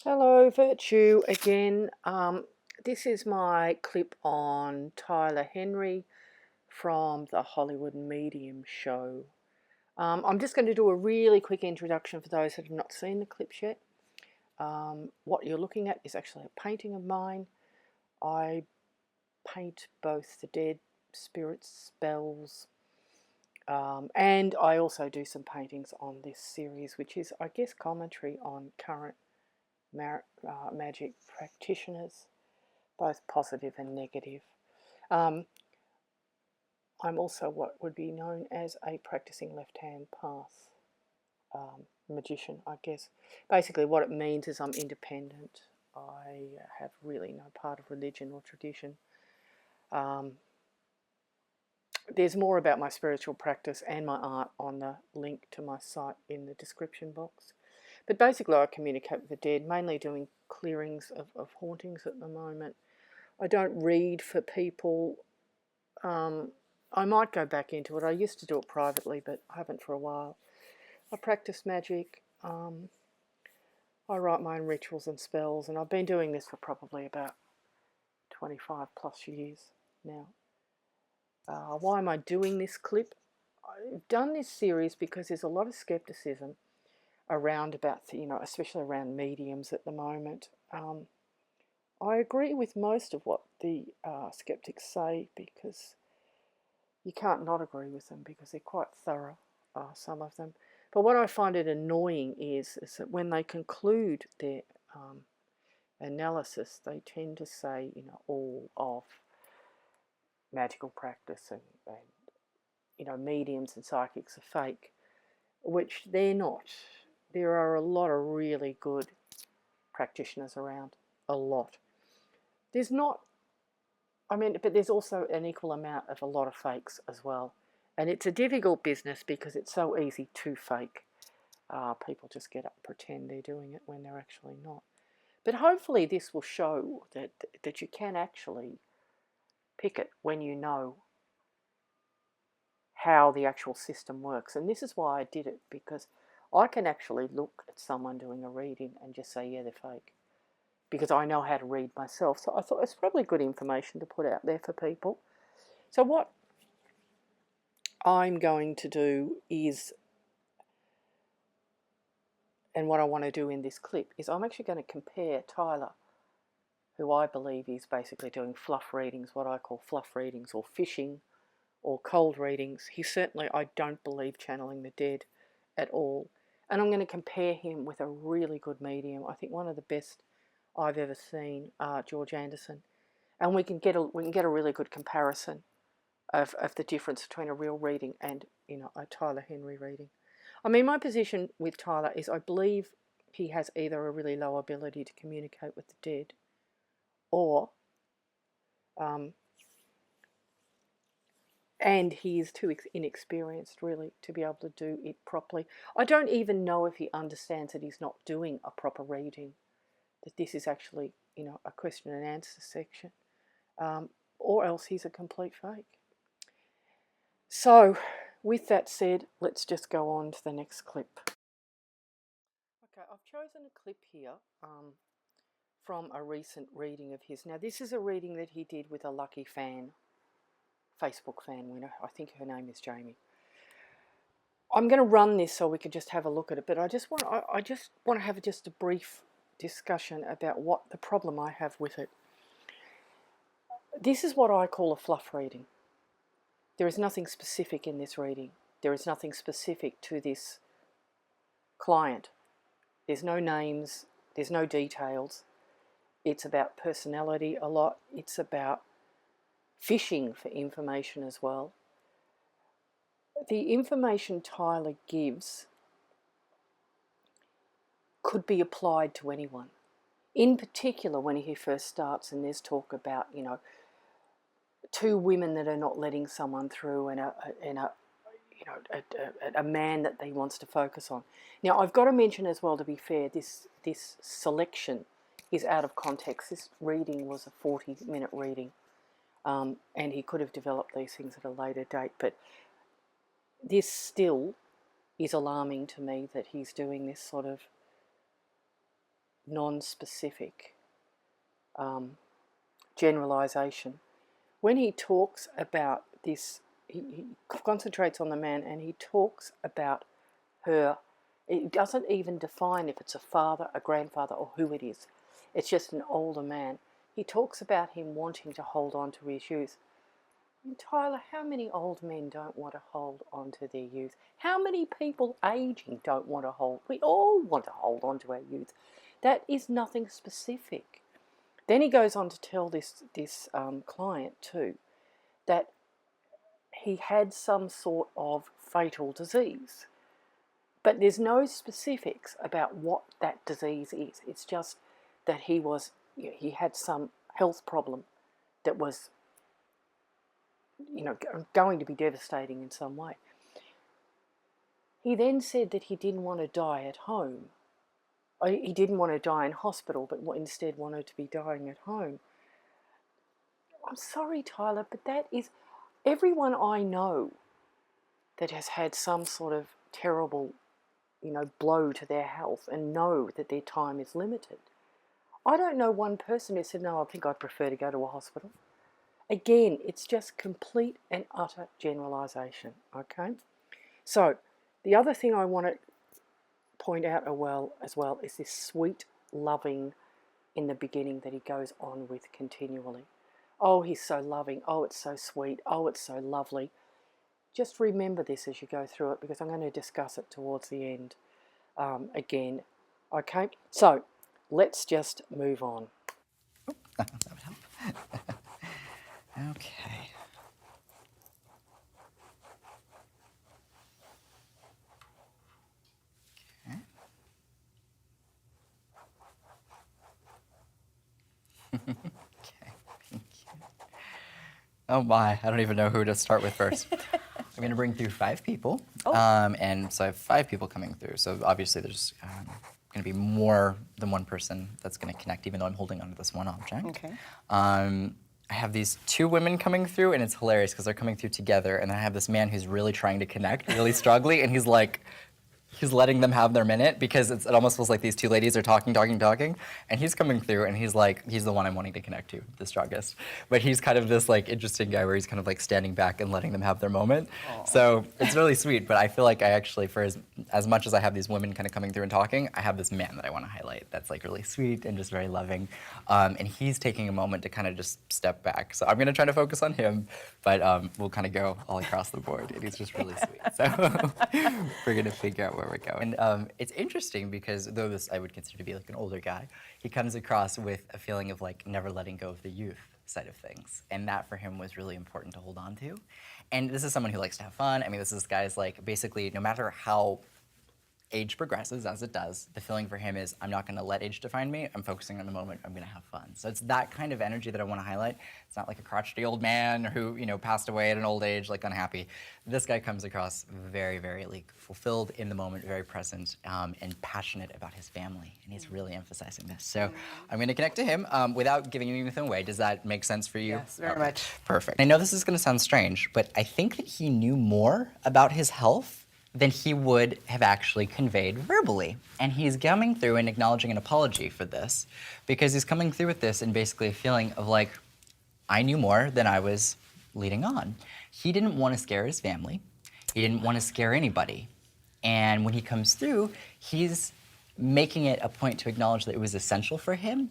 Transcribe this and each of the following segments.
Hello, Virtue again. This is my clip on Tyler Henry from the Hollywood Medium show. I'm just going to do a really quick introduction for those that have not seen the clips yet. What you're looking at is actually a painting of mine. I paint both the dead, spirits, spells, and I also do some paintings on this series, which is, I guess, commentary on current magic practitioners, both positive and negative. I'm also what would be known as a practicing left-hand path magician, I guess. Basically what it means is I'm independent. I have really no part of religion or tradition. There's more about my spiritual practice and my art on the link to my site in the description box. But basically I communicate with the dead, mainly doing clearings of hauntings at the moment. I don't read for people. I might go back into it. I used to do it privately, but I haven't for a while. I practice magic. I write my own rituals and spells, and I've been doing this for probably about 25 plus years now. Why am I doing this clip? I've done this series because there's a lot of skepticism around about, especially around mediums at the moment. I agree with most of what the skeptics say, because you can't not agree with them because they're quite thorough, some of them. But what I find it annoying is that when they conclude their analysis, they tend to say, all of magical practice and mediums and psychics are fake, which they're not. There are a lot of really good practitioners around, a lot. There's not, but there's also an equal amount of a lot of fakes as well. And it's a difficult business because it's so easy to fake. People just get up and pretend they're doing it when they're actually not. But hopefully this will show that you can actually pick it when you know how the actual system works. And this is why I did it, because I can actually look at someone doing a reading and just say, yeah, they're fake, because I know how to read myself. So I thought it's probably good information to put out there for people. So what I'm going to do is, and what I want to do in this clip, is I'm actually going to compare Tyler, who I believe is basically doing fluff readings, what I call fluff readings, or fishing, or cold readings. He's certainly, I don't believe, channeling the dead at all. And I'm going to compare him with a really good medium. I think one of the best I've ever seen, George Anderson. And we can get a really good comparison of the difference between a real reading and a Tyler Henry reading. My position with Tyler is I believe he has either a really low ability to communicate with the dead, or and he is too inexperienced really to be able to do it properly. I don't even know if he understands that he's not doing a proper reading, that this is actually a question and answer section, or else he's a complete fake. So with that said, let's just go on to the next clip. Okay, I've chosen a clip here from a recent reading of his. Now this is a reading that he did with a lucky fan, Facebook fan winner. I think her name is Jamie. I'm going to run this so we can just have a look at it, but I just want to have just a brief discussion about what the problem I have with it. This is what I call a fluff reading. There is nothing specific in this reading. There is nothing specific to this client. There's no names, there's no details. It's about personality a lot. It's about fishing for information as well. The information Tyler gives could be applied to anyone. In particular, when he first starts, and there's talk about, two women that are not letting someone through, and a man that he wants to focus on. Now, I've got to mention as well, to be fair, this selection is out of context. This reading was a 40-minute reading, and he could have developed these things at a later date, but this still is alarming to me that he's doing this sort of non-specific generalization. When he talks about this, he concentrates on the man, and he talks about her. It doesn't even define if it's a father, a grandfather, or who it is. It's just an older man. He talks about him wanting to hold on to his youth. And Tyler, how many old men don't want to hold on to their youth? How many people aging don't want to hold? We all want to hold on to our youth. That is nothing specific. Then he goes on to tell this client too that he had some sort of fatal disease. But there's no specifics about what that disease is. It's just that he had some health problem that was, going to be devastating in some way. He then said that he didn't want to die at home. He didn't want to die in hospital, but instead wanted to be dying at home. I'm sorry, Tyler, but that is everyone I know that has had some sort of terrible, blow to their health and know that their time is limited. I don't know one person who said, no, I think I'd prefer to go to a hospital. Again, it's just complete and utter generalisation, okay? So, the other thing I want to point out as well is this sweet, loving in the beginning that he goes on with continually. Oh, he's so loving. Oh, it's so sweet. Oh, it's so lovely. Just remember this as you go through it, because I'm going to discuss it towards the end again. Okay, so let's just move on. That would help. Okay. Okay, thank you. Oh my, I don't even know who to start with first. I'm going to bring through 5 people, and so I have 5 people coming through. So obviously there's going to be more than one person that's going to connect, even though I'm holding onto this one object. Okay. I have these 2 women coming through, and it's hilarious because they're coming through together, and then I have this man who's really trying to connect, really struggling, and he's letting them have their minute because it almost feels like these 2 ladies are talking, and he's coming through, and he's the one I'm wanting to connect to, the strongest. But he's kind of this interesting guy where he's kind of standing back and letting them have their moment. Aww. So it's really sweet, but I feel like I actually, for as much as I have these women kind of coming through and talking, I have this man that I want to highlight that's really sweet and just very loving. And he's taking a moment to kind of just step back. So I'm going to try to focus on him, but we'll kind of go all across the board, and he's just really sweet. So we're going to figure out where we're going. And it's interesting because though this I would consider to be an older guy, he comes across with a feeling of never letting go of the youth side of things. And that for him was really important to hold on to. And this is someone who likes to have fun. I mean, this guy's basically no matter how age progresses, as it does, the feeling for him is I'm not going to let age define me. I'm focusing on the moment. I'm going to have fun. So it's that kind of energy that I want to highlight. It's not like a crotchety old man who passed away at an old age, unhappy. This guy comes across very, very fulfilled in the moment, very present, and passionate about his family. And he's really emphasizing this. So I'm going to connect to him without giving anything away. Does that make sense for you? Yes, very much. Perfect. I know this is going to sound strange, but I think that he knew more about his health than he would have actually conveyed verbally. And he's coming through and acknowledging an apology for this, because he's coming through with this and basically a feeling of I knew more than I was leading on. He didn't want to scare his family. He didn't want to scare anybody. And when he comes through, he's making it a point to acknowledge that it was essential for him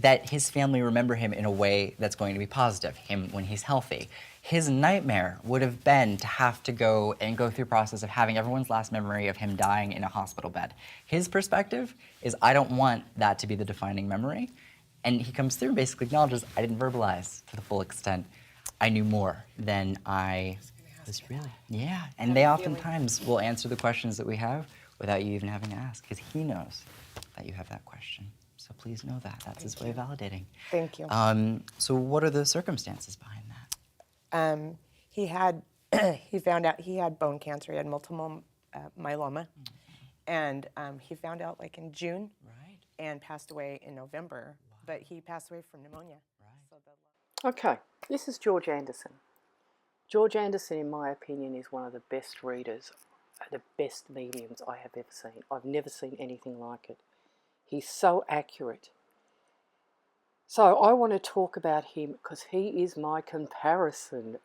that his family remember him in a way that's going to be positive, him when he's healthy. His nightmare would have been to have to go through the process of having everyone's last memory of him dying in a hospital bed. His perspective is, I don't want that to be the defining memory. And he comes through and basically acknowledges, I didn't verbalize to the full extent. I knew more than I was really. Yeah, and they oftentimes will answer the questions that we have without you even having to ask, because he knows that you have that question. So please know that. That's his way of validating. Thank you. So what are the circumstances behind that? He found out he had bone cancer. He had multiple myeloma. And he found out in June. Right. And passed away in November. Wow. But he passed away from pneumonia. Right. So Okay, this is George Anderson. George Anderson, in my opinion, is one of the best readers, the best mediums I have ever seen. I've never seen anything like it. He's so accurate. So I want to talk about him because he is my comparison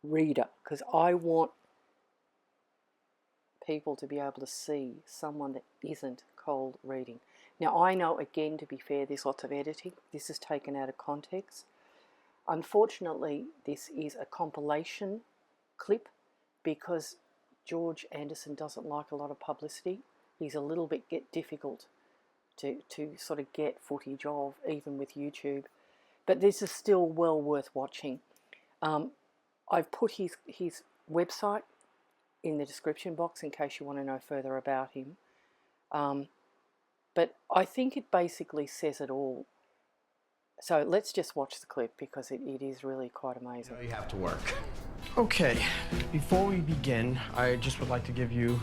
reader, because I want people to be able to see someone that isn't cold reading. Now, I know, again, to be fair, there's lots of editing. This is taken out of context. Unfortunately, this is a compilation clip because George Anderson doesn't like a lot of publicity. He's a little bit difficult to sort of get footage of, even with YouTube. But this is still well worth watching. I've put his website in the description box in case you want to know further about him. But I think it basically says it all. So let's just watch the clip because it is really quite amazing. You have to work. Okay, before we begin, I just would like to give you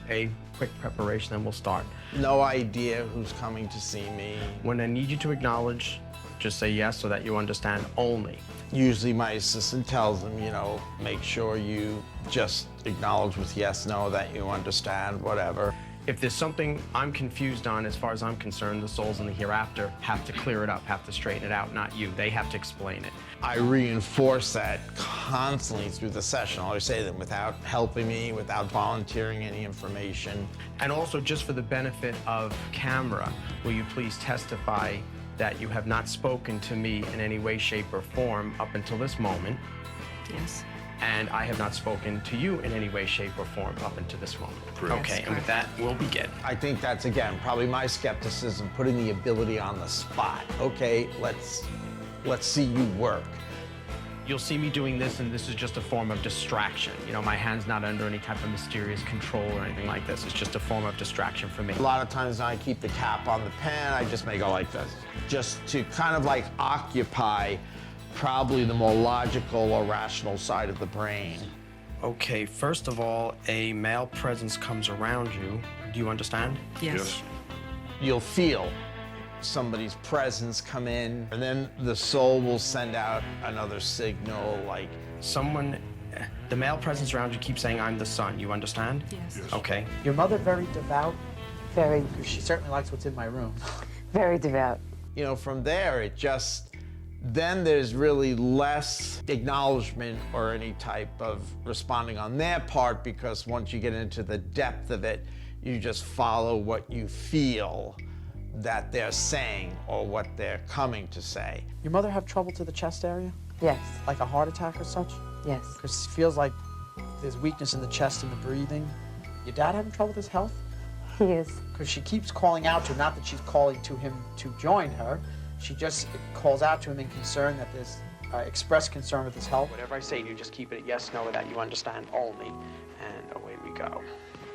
a quick preparation and we'll start. No idea who's coming to see me. When I need you to acknowledge, just say yes so that you understand only. Usually my assistant tells them, you know, make sure you just acknowledge with yes, no, that you understand, whatever. If there's something I'm confused on, as far as I'm concerned, the souls in the hereafter have to clear it up, have to straighten it out, not you. They have to explain it. I reinforce that constantly through the session. I always say that without helping me, without volunteering any information. And also, just for the benefit of camera, will you please testify that you have not spoken to me in any way, shape, or form up until this moment? Yes. And I have not spoken to you in any way, shape, or form up until this moment. Okay, and with that, we'll begin. I think that's, again, probably my skepticism, putting the ability on the spot. Okay, let's see you work. You'll see me doing this, and this is just a form of distraction. You know, my hand's not under any type of mysterious control or anything like this. It's just a form of distraction for me. A lot of times when I keep the cap on the pen, I just may go like this, just to kind of like occupy probably the more logical or rational side of the brain. Okay, first of all, a male presence comes around you. Do you understand? Yes. You'll feel somebody's presence come in, and then the soul will send out another signal like... The male presence around you keeps saying, I'm the son. You understand? Yes. Okay. Your mother very devout? Very, She certainly likes what's in my room. very devout. You know, from there, it just... Then there's really less acknowledgement or any type of responding on their part, because once you get into the depth of it, you just follow what you feel that they're saying or what they're coming to say. Your mother have trouble to the chest area? Yes, Like a heart attack or such? yes. Because it feels like there's weakness in the chest and the breathing. Your dad having trouble with his health? Yes. Because she keeps calling out to him, not that she's calling to him to join her. She just calls out to him in concern that there's expressed concern with his health. Whatever I say, you just keep it at yes, no, that you understand only, and away we go.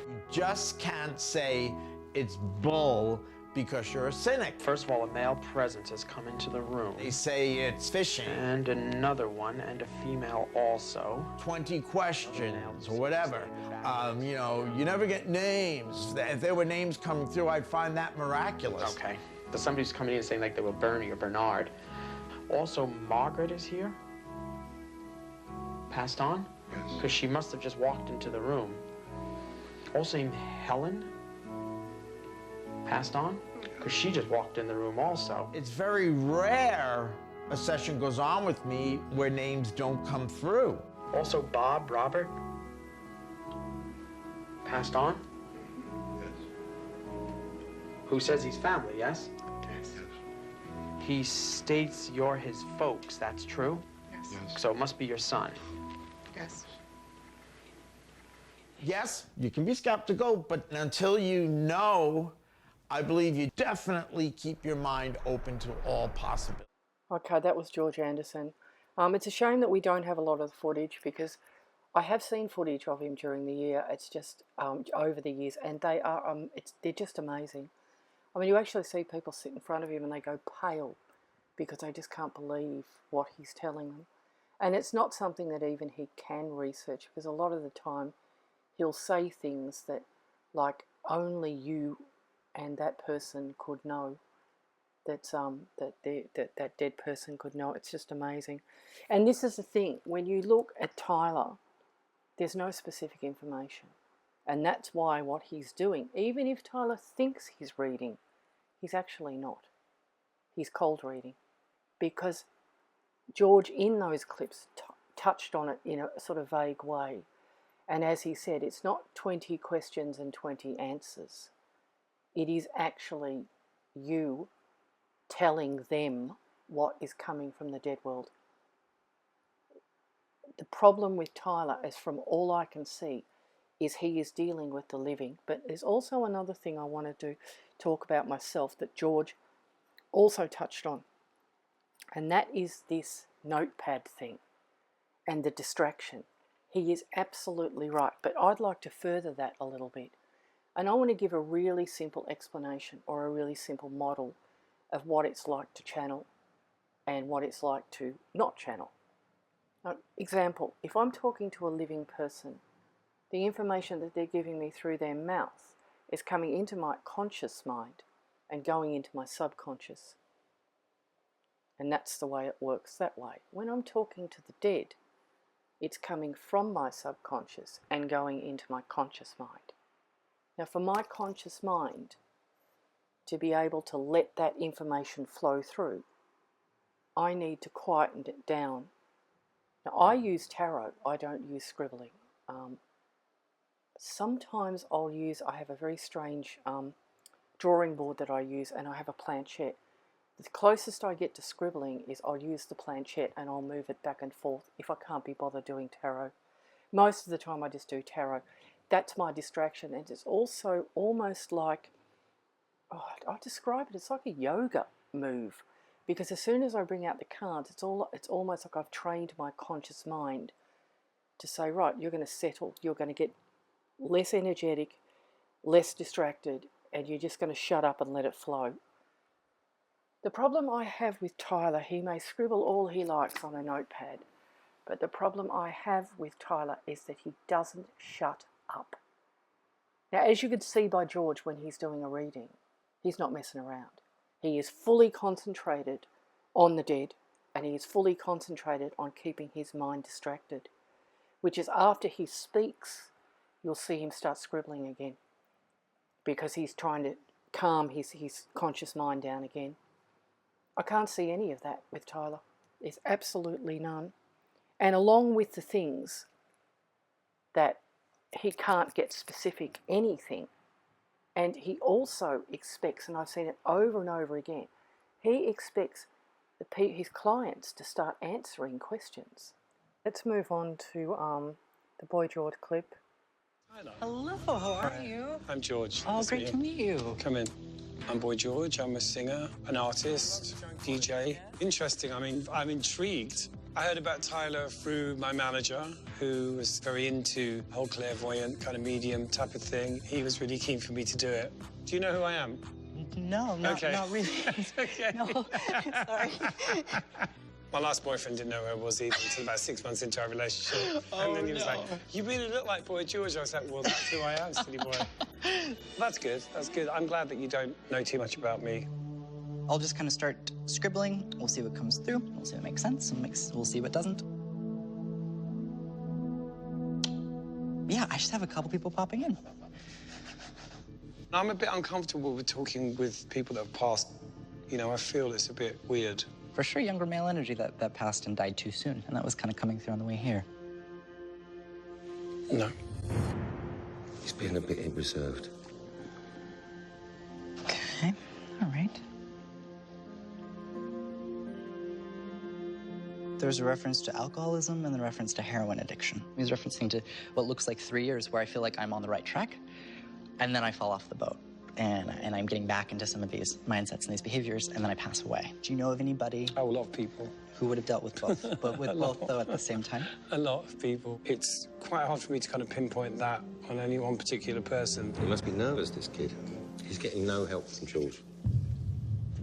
You just can't say it's bull because you're a cynic. First of all, a male presence has come into the room. They say it's fishing. And another one, and a female also. 20 questions or whatever. You know, you never get names. If there were names coming through, I'd find that miraculous. Okay. So somebody's coming in saying like they were Bernie or Bernard. Also, Margaret is here. Passed on? Because she must have just walked into the room. Also named Helen. Passed on? Because she just walked in the room also. It's very rare a session goes on with me where names don't come through. Also Bob, Robert. Passed on? Who says he's family, yes? Yes. He states you're his folks, that's true? Yes. So it must be your son. Yes. Yes, you can be skeptical, but until you know, I believe you definitely keep your mind open to all possibilities. Okay, that was George Anderson. It's a shame that we don't have a lot of the footage because I have seen footage of him during the year. It's just over the years, and they're just amazing. I mean, you actually see people sit in front of him and they go pale because they just can't believe what he's telling them. And it's not something that even he can research, because a lot of the time he'll say things that like only you and that person could know, that dead person could know. It's just amazing. And this is the thing, when you look at Tyler, there's no specific information. And that's why what he's doing, even if Tyler thinks he's reading, He's actually not. He's cold reading, because George in those clips touched on it in a sort of vague way. And as he said, it's not 20 questions and 20 answers. It is actually you telling them what is coming from the dead world. The problem with Tyler, as from all I can see, is he is dealing with the living. But there's also another thing I wanted to talk about myself that George also touched on, and that is this notepad thing and the distraction. He is absolutely right, but I'd like to further that a little bit. And I want to give a really simple explanation or a really simple model of what it's like to channel and what it's like to not channel. Now, example, if I'm talking to a living person, the information that they're giving me through their mouth is coming into my conscious mind and going into my subconscious. And that's the way it works that way. When I'm talking to the dead, it's coming from my subconscious and going into my conscious mind. Now, for my conscious mind to be able to let that information flow through, I need to quieten it down. Now, I use tarot, I don't use scribbling. Sometimes I have a very strange drawing board that I use, and I have a planchette. The closest I get to scribbling is I'll use the planchette and I'll move it back and forth if I can't be bothered doing tarot. Most of the time I just do tarot. That's my distraction, and it's also almost like, I describe it, it's like a yoga move, because as soon as I bring out the cards, it's almost like I've trained my conscious mind to say, right, you're going to settle, you're going to get less energetic, less distracted, and you're just going to shut up and let it flow. The problem I have with Tyler, he may scribble all he likes on a notepad, but the problem I have with Tyler is that he doesn't shut up. Now, as you can see by George when he's doing a reading, he's not messing around. He is fully concentrated on the dead, and he is fully concentrated on keeping his mind distracted, which is after he speaks, you'll see him start scribbling again, because he's trying to calm his conscious mind down again. I can't see any of that with Tyler. There's absolutely none. And along with the things that he can't get specific anything, and he also expects, and I've seen it over and over again, he expects his clients to start answering questions. Let's move on to the Boy George clip. Hello, how are you? I'm George. Oh, great to meet you. Come in. I'm Boy George. I'm a singer, an artist, DJ. Interesting. I mean, I'm intrigued. I heard about Tyler through my manager, who was very into the whole clairvoyant kind of medium type of thing. He was really keen for me to do it. Do you know who I am? No, not really. Okay. No, sorry. My last boyfriend didn't know who I was either until about 6 months into our relationship. And then he was like, you really look like Boy George. I was like, well, that's who I am, silly boy. That's good. That's good. I'm glad that you don't know too much about me. I'll just kind of start scribbling. We'll see what comes through. We'll see what makes sense. We'll see what doesn't. Yeah, I just have a couple people popping in. I'm a bit uncomfortable with talking with people that have passed. You know, I feel it's a bit weird. For sure, younger male energy that passed and died too soon, and that was kind of coming through on the way here. No. He's being a bit reserved. Okay, all right. There's a reference to alcoholism and a reference to heroin addiction. He's referencing to what looks like 3 years where I feel like I'm on the right track, and then I fall off the boat. And I'm getting back into some of these mindsets and these behaviors, and then I pass away. Do you know of anybody? Oh, a lot of people. Who would have dealt with both, but with both, though, at the same time? A lot of people. It's quite hard for me to kind of pinpoint that on any one particular person. He must be nervous, this kid. He's getting no help from George.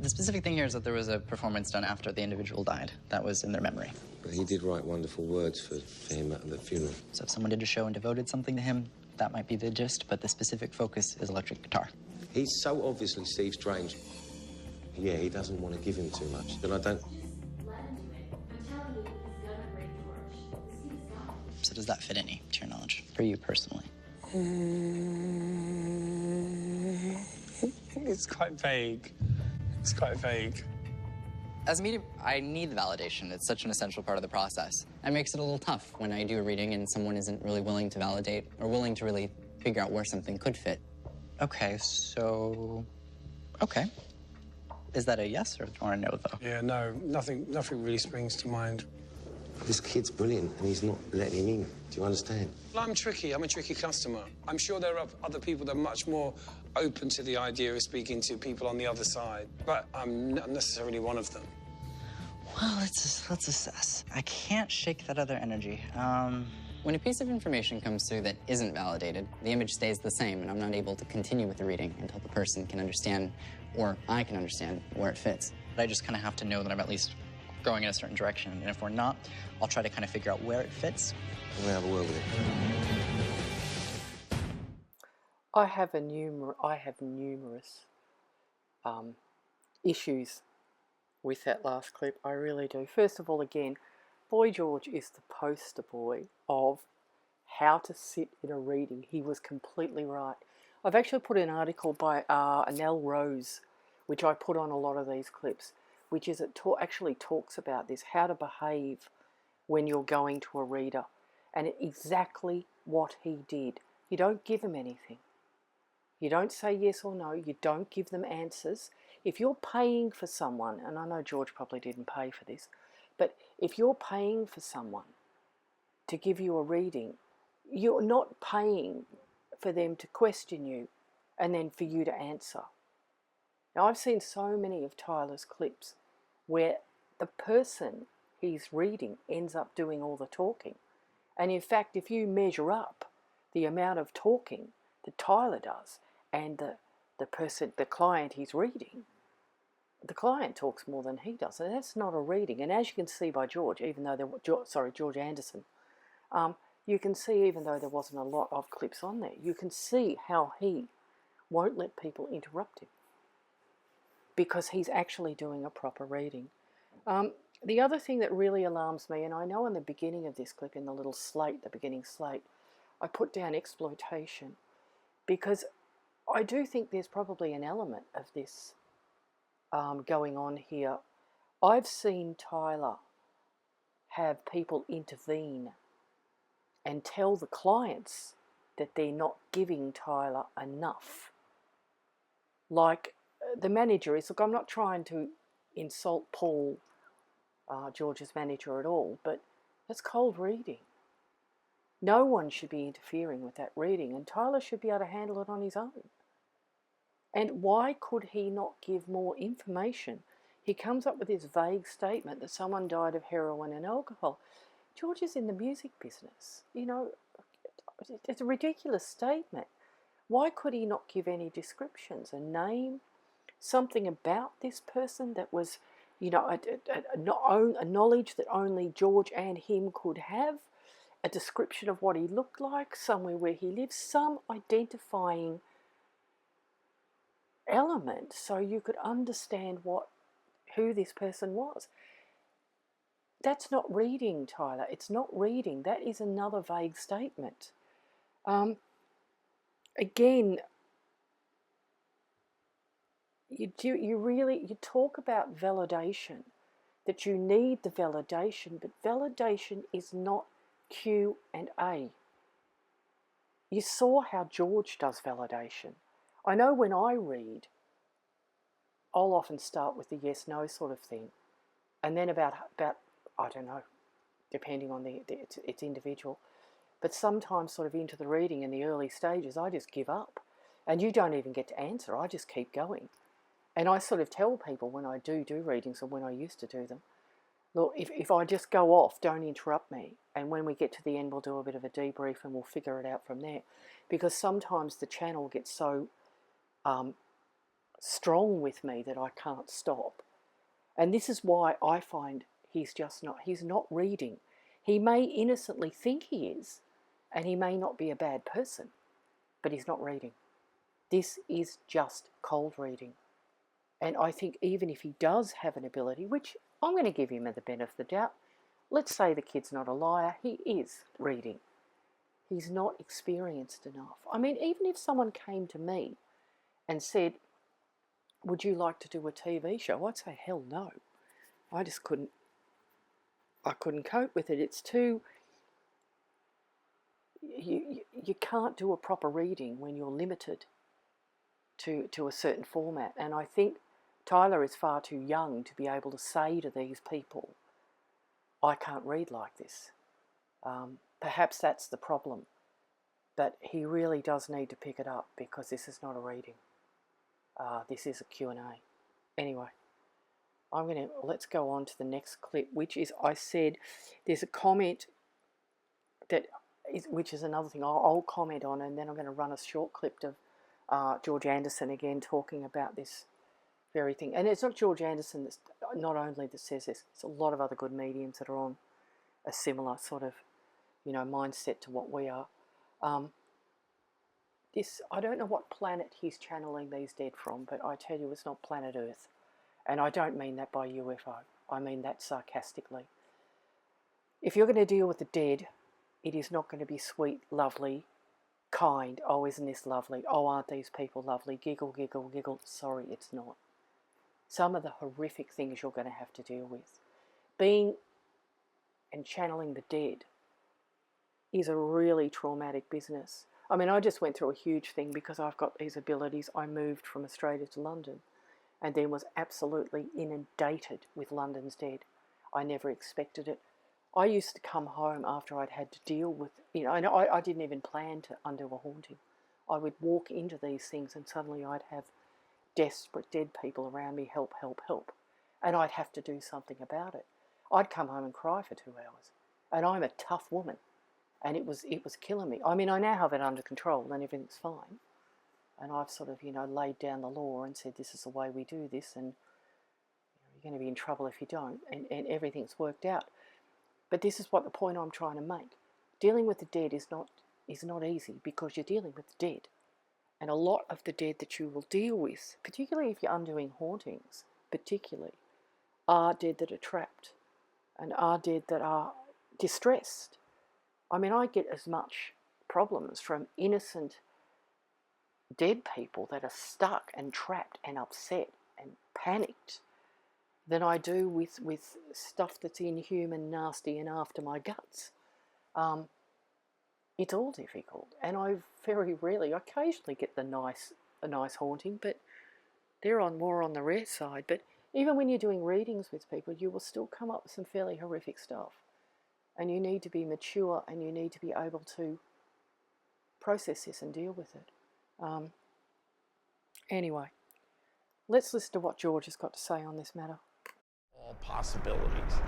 The specific thing here is that there was a performance done after the individual died. That was in their memory. But he did write wonderful words for him at the funeral. So if someone did a show and devoted something to him, that might be the gist, but the specific focus is electric guitar. He's so obviously Steve Strange. Yeah, he doesn't want to give him too much. And I don't... So does that fit any, to your knowledge, for you personally? It's quite vague. It's quite vague. As a medium, I need the validation. It's such an essential part of the process. That makes it a little tough when I do a reading and someone isn't really willing to validate or willing to really figure out where something could fit. Okay, so... Okay. Is that a yes or a no, though? Yeah, no, nothing really springs to mind. This kid's brilliant, and he's not letting him in. Do you understand? Well, I'm tricky. I'm a tricky customer. I'm sure there are other people that are much more open to the idea of speaking to people on the other side, but I'm not necessarily one of them. Well, let's assess. I can't shake that other energy. When a piece of information comes through that isn't validated, the image stays the same, and I'm not able to continue with the reading until the person can understand, or I can understand, where it fits. But I just kind of have to know that I'm at least going in a certain direction, and if we're not, I'll try to kind of figure out where it fits. I'm gonna have a word with him. I have numerous issues with that last clip. I really do. First of all, again, Boy George is the poster boy of how to sit in a reading. He was completely right. I've actually put an article by Nell Rose, which I put on a lot of these clips, which is actually talks about this, how to behave when you're going to a reader, and exactly what he did. You don't give him anything. You don't say yes or no. You don't give them answers. If you're paying for someone, and I know George probably didn't pay for this, but if you're paying for someone to give you a reading, you're not paying for them to question you and then for you to answer. Now, I've seen so many of Tyler's clips where the person he's reading ends up doing all the talking. And in fact, if you measure up the amount of talking that Tyler does and the client he's reading, the client talks more than he does, and that's not a reading. And as you can see by George, even though George Anderson, you can see even though there wasn't a lot of clips on there, you can see how he won't let people interrupt him because he's actually doing a proper reading. The other thing that really alarms me, and I know in the beginning of this clip, in the little slate, the beginning slate, I put down exploitation because I do think there's probably an element of this going on here. I've seen Tyler have people intervene and tell the clients that they're not giving Tyler enough. Like the manager is, look, I'm not trying to insult Paul, George's manager, at all, but that's cold reading. No one should be interfering with that reading, and Tyler should be able to handle it on his own. And why could he not give more information? He comes up with this vague statement that someone died of heroin and alcohol. George is in the music business. You know, it's a ridiculous statement. Why could he not give any descriptions, a name, something about this person that was, you know, a knowledge that only George and him could have, a description of what he looked like, somewhere where he lived, some identifying element so you could understand who this person was. That's not reading, Tyler. It's not reading. That is another vague statement. Again, you talk about validation, that you need the validation, but validation is not Q&A. You saw how George does validation. I know when I read, I'll often start with the yes-no sort of thing, and then about I don't know, depending on it's individual, but sometimes sort of into the reading in the early stages, I just give up, and you don't even get to answer. I just keep going, and I sort of tell people when I do readings, or when I used to do them, look, if I just go off, don't interrupt me, and when we get to the end, we'll do a bit of a debrief and we'll figure it out from there, because sometimes the channel gets so strong with me that I can't stop. And this is why I find he's not reading. He may innocently think he is, and he may not be a bad person, but he's not reading. This is just cold reading. And I think even if he does have an ability, which I'm going to give him the benefit of the doubt, let's say the kid's not a liar, he is reading. He's not experienced enough. I mean, even if someone came to me and said, would you like to do a TV show? I'd say, hell no. I just couldn't cope with it. It's too, you can't do a proper reading when you're limited to a certain format. And I think Tyler is far too young to be able to say to these people, I can't read like this. Perhaps that's the problem. But he really does need to pick it up, because this is not a reading. This is a Q&A. Anyway, let's go on to the next clip, which is, I said, there's a comment which is another thing I'll comment on, and then I'm going to run a short clip of George Anderson again talking about this very thing. And it's not George Anderson that's not only that says this, it's a lot of other good mediums that are on a similar sort of, mindset to what we are. I don't know what planet he's channeling these dead from, but I tell you, it's not planet Earth. And I don't mean that by UFO. I mean that sarcastically. If you're going to deal with the dead, it is not going to be sweet, lovely, kind. Oh, isn't this lovely? Oh, aren't these people lovely? Giggle, giggle, giggle. Sorry, it's not. Some of the horrific things you're going to have to deal with. Being and channeling the dead is a really traumatic business. I mean, I just went through a huge thing because I've got these abilities. I moved from Australia to London and then was absolutely inundated with London's dead. I never expected it. I used to come home after I'd had to deal with, I didn't even plan to undo a haunting. I would walk into these things and suddenly I'd have desperate dead people around me, help, help, help. And I'd have to do something about it. I'd come home and cry for 2 hours. And I'm a tough woman. And it was killing me. I mean, I now have it under control and everything's fine. And I've sort of, laid down the law and said, this is the way we do this, and you're going to be in trouble if you don't, and everything's worked out. But this is what the point I'm trying to make. Dealing with the dead is not easy, because you're dealing with the dead. And a lot of the dead that you will deal with, particularly if you're undoing hauntings, are dead that are trapped and are dead that are distressed. I mean, I get as much problems from innocent dead people that are stuck and trapped and upset and panicked than I do with stuff that's inhuman, nasty, and after my guts. It's all difficult, and I very rarely, occasionally get a nice haunting, but they're more on the rare side. But even when you're doing readings with people, you will still come up with some fairly horrific stuff. And you need to be mature, and you need to be able to process this and deal with it. Anyway, let's listen to what George has got to say on this matter. All possibilities.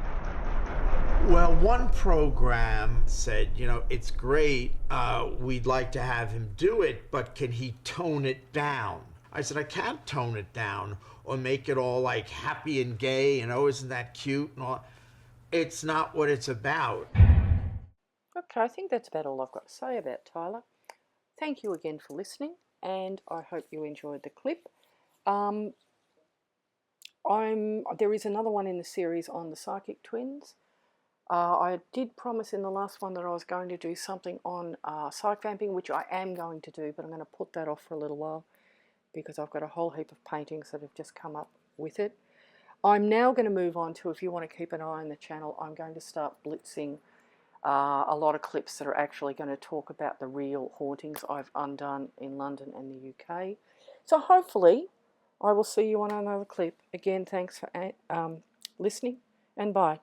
Well, one program said, it's great, we'd like to have him do it, but can he tone it down? I said, I can't tone it down or make it all like happy and gay and isn't that cute and all. It's not what it's about. Okay, I think that's about all I've got to say about Tyler. Thank you again for listening, and I hope you enjoyed the clip. There is another one in the series on the psychic twins. I did promise in the last one that I was going to do something on psych vamping, which I am going to do, but I'm going to put that off for a little while because I've got a whole heap of paintings that have just come up with it. I'm now going to move on to, if you want to keep an eye on the channel, I'm going to start blitzing a lot of clips that are actually going to talk about the real hauntings I've undone in London and the UK. So hopefully I will see you on another clip. Again, thanks for listening, and bye.